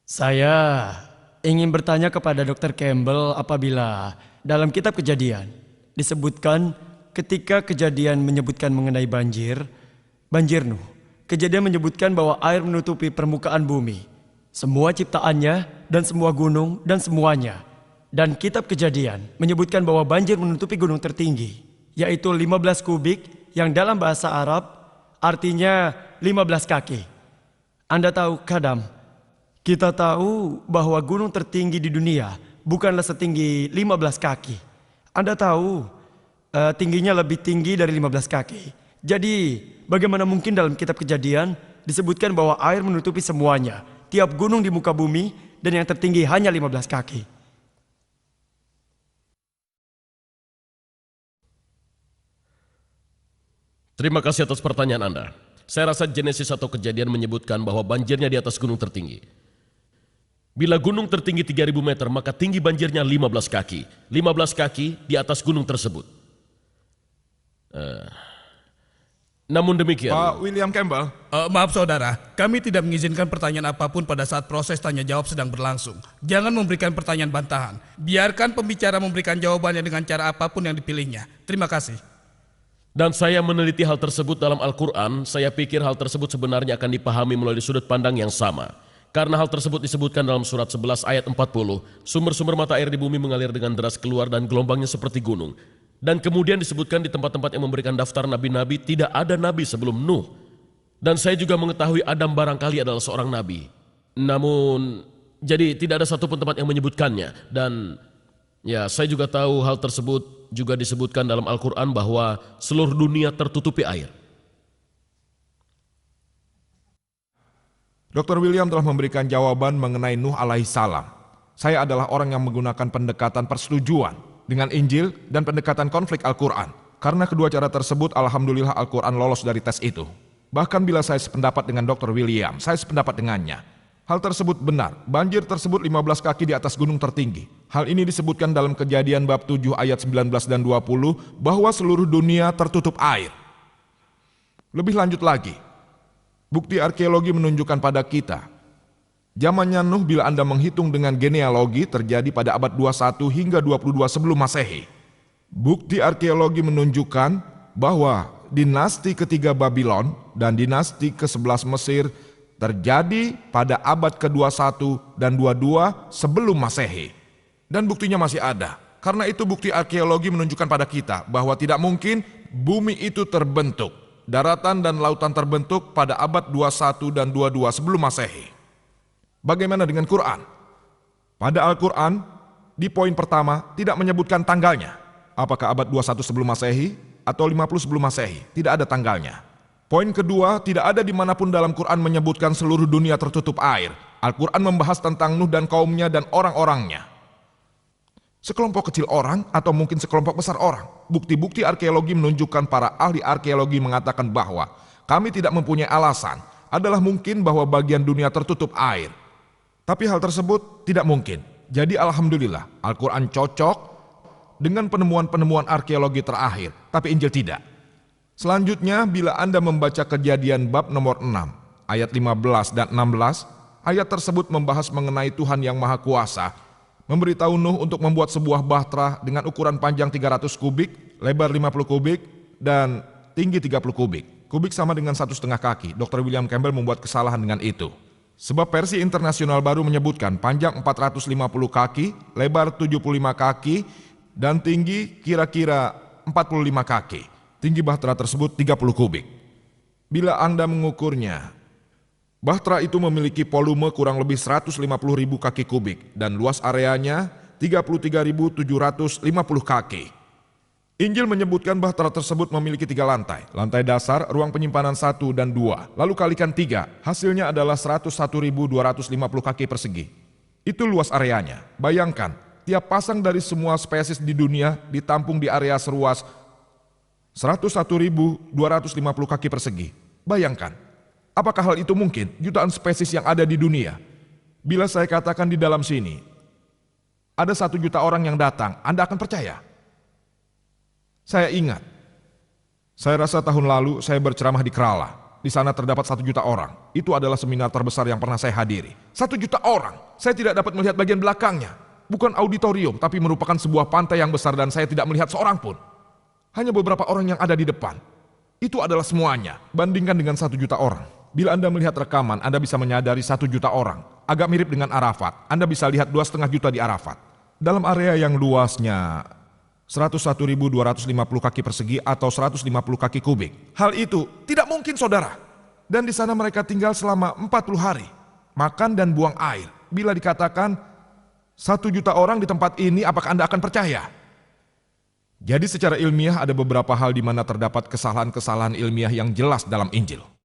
Saya ingin bertanya kepada Dr. Campbell apabila dalam kitab Kejadian disebutkan ketika Kejadian menyebutkan mengenai banjir Nuh. Kejadian menyebutkan bahwa air menutupi permukaan bumi, semua ciptaannya dan semua gunung dan semuanya. Dan kitab Kejadian menyebutkan bahwa banjir menutupi gunung tertinggi, yaitu 15 kubik yang dalam bahasa Arab artinya 15 kaki. Anda tahu Kadam? Kita tahu bahwa gunung tertinggi di dunia bukanlah setinggi 15 kaki. Anda tahu tingginya lebih tinggi dari 15 kaki. Jadi bagaimana mungkin dalam kitab Kejadian disebutkan bahwa air menutupi semuanya, tiap gunung di muka bumi, dan yang tertinggi hanya 15 kaki? Terima kasih atas pertanyaan Anda. Saya rasa Genesis atau Kejadian menyebutkan bahwa banjirnya di atas gunung tertinggi. Bila gunung tertinggi 3.000 meter, maka tinggi banjirnya 15 kaki. 15 kaki di atas gunung tersebut. Namun demikian, Pak William Campbell, Maaf saudara, kami tidak mengizinkan pertanyaan apapun pada saat proses tanya jawab sedang berlangsung. Jangan memberikan pertanyaan bantahan. Biarkan pembicara memberikan jawabannya dengan cara apapun yang dipilihnya. Terima kasih. dan saya meneliti hal tersebut dalam Al-Quran, saya pikir hal tersebut sebenarnya akan dipahami melalui sudut pandang yang sama. Karena hal tersebut disebutkan dalam surat 11 ayat 40, sumber-sumber mata air di bumi mengalir dengan deras keluar dan gelombangnya seperti gunung. Dan kemudian disebutkan di tempat-tempat yang memberikan daftar nabi-nabi, tidak ada nabi sebelum Nuh. Dan saya juga mengetahui Adam barangkali adalah seorang nabi. Namun, jadi tidak ada satupun tempat yang menyebutkannya. Dan ya, saya juga tahu hal tersebut juga disebutkan dalam Al-Quran bahwa seluruh dunia tertutupi air. Dr. William telah memberikan jawaban mengenai Nuh alaihissalam. Saya adalah orang yang menggunakan pendekatan persetujuan dengan Injil dan pendekatan konflik Al-Quran. Karena kedua cara tersebut, alhamdulillah Al-Quran lolos dari tes itu. Bahkan bila saya sependapat dengan Dr. William, saya sependapat dengannya. Hal tersebut benar, banjir tersebut 15 kaki di atas gunung tertinggi. Hal ini disebutkan dalam Kejadian bab 7 ayat 19 dan 20 bahwa seluruh dunia tertutup air. Lebih lanjut lagi, bukti arkeologi menunjukkan pada kita, zamannya Nuh bila Anda menghitung dengan genealogi terjadi pada abad 21 hingga 22 sebelum Masehi. Bukti arkeologi menunjukkan bahwa dinasti ketiga Babylon dan dinasti ke-11 Mesir terjadi pada abad ke-21 dan 22 sebelum Masehi. Dan buktinya masih ada. Karena itu bukti arkeologi menunjukkan pada kita bahwa tidak mungkin bumi itu terbentuk. Daratan dan lautan terbentuk pada abad 21 dan 22 sebelum Masehi. Bagaimana dengan Quran? Pada Al-Quran, di poin pertama tidak menyebutkan tanggalnya. Apakah abad 21 sebelum Masehi atau 50 sebelum Masehi? Tidak ada tanggalnya. Poin kedua, tidak ada dimanapun dalam Quran menyebutkan seluruh dunia tertutup air. Al-Quran membahas tentang Nuh dan kaumnya dan orang-orangnya. Sekelompok kecil orang atau mungkin sekelompok besar orang. Bukti-bukti arkeologi menunjukkan para ahli arkeologi mengatakan bahwa kami tidak mempunyai alasan. Adalah mungkin bahwa bagian dunia tertutup air. Tapi hal tersebut tidak mungkin. Jadi alhamdulillah, Al-Quran cocok dengan penemuan-penemuan arkeologi terakhir. Tapi Injil tidak. Selanjutnya, bila Anda membaca Kejadian bab nomor 6, ayat 15 dan 16, ayat tersebut membahas mengenai Tuhan yang Maha Kuasa, memberitahu Nuh untuk membuat sebuah bahtera dengan ukuran panjang 300 kubik, lebar 50 kubik, dan tinggi 30 kubik. Kubik sama dengan 1,5 kaki. Dr. William Campbell membuat kesalahan dengan itu. Sebab versi internasional baru menyebutkan panjang 450 kaki, lebar 75 kaki, dan tinggi kira-kira 45 kaki. Tinggi bahtera tersebut 30 kubik. Bila Anda mengukurnya, bahtera itu memiliki volume kurang lebih 150.000 kaki kubik dan luas areanya 33.750 kaki. Injil menyebutkan bahtera tersebut memiliki 3 lantai. Lantai dasar, ruang penyimpanan 1 dan 2. Lalu kalikan 3, hasilnya adalah 101.250 kaki persegi. Itu luas areanya. Bayangkan, tiap pasang dari semua spesies di dunia ditampung di area seluas 101.250 kaki persegi. Bayangkan, apakah hal itu mungkin? Jutaan spesies yang ada di dunia. Bila saya katakan di dalam sini, ada 1 juta orang yang datang, Anda akan percaya? Saya ingat, saya rasa tahun lalu saya berceramah di Kerala. Di sana terdapat 1 juta orang. Itu adalah seminar terbesar yang pernah saya hadiri. 1 juta orang. Saya tidak dapat melihat bagian belakangnya. Bukan auditorium, tapi merupakan sebuah pantai yang besar dan saya tidak melihat seorang pun. Hanya beberapa orang yang ada di depan. Itu adalah semuanya. Bandingkan dengan 1 juta orang. Bila Anda melihat rekaman, Anda bisa menyadari 1 juta orang. Agak mirip dengan Arafat. Anda bisa lihat 2,5 juta di Arafat. Dalam area yang luasnya 101.250 kaki persegi atau 150 kaki kubik. Hal itu tidak mungkin, saudara. Dan di sana mereka tinggal selama 40 hari. Makan dan buang air. Bila dikatakan 1 juta orang di tempat ini, apakah Anda akan percaya? Jadi secara ilmiah ada beberapa hal di mana terdapat kesalahan-kesalahan ilmiah yang jelas dalam Injil.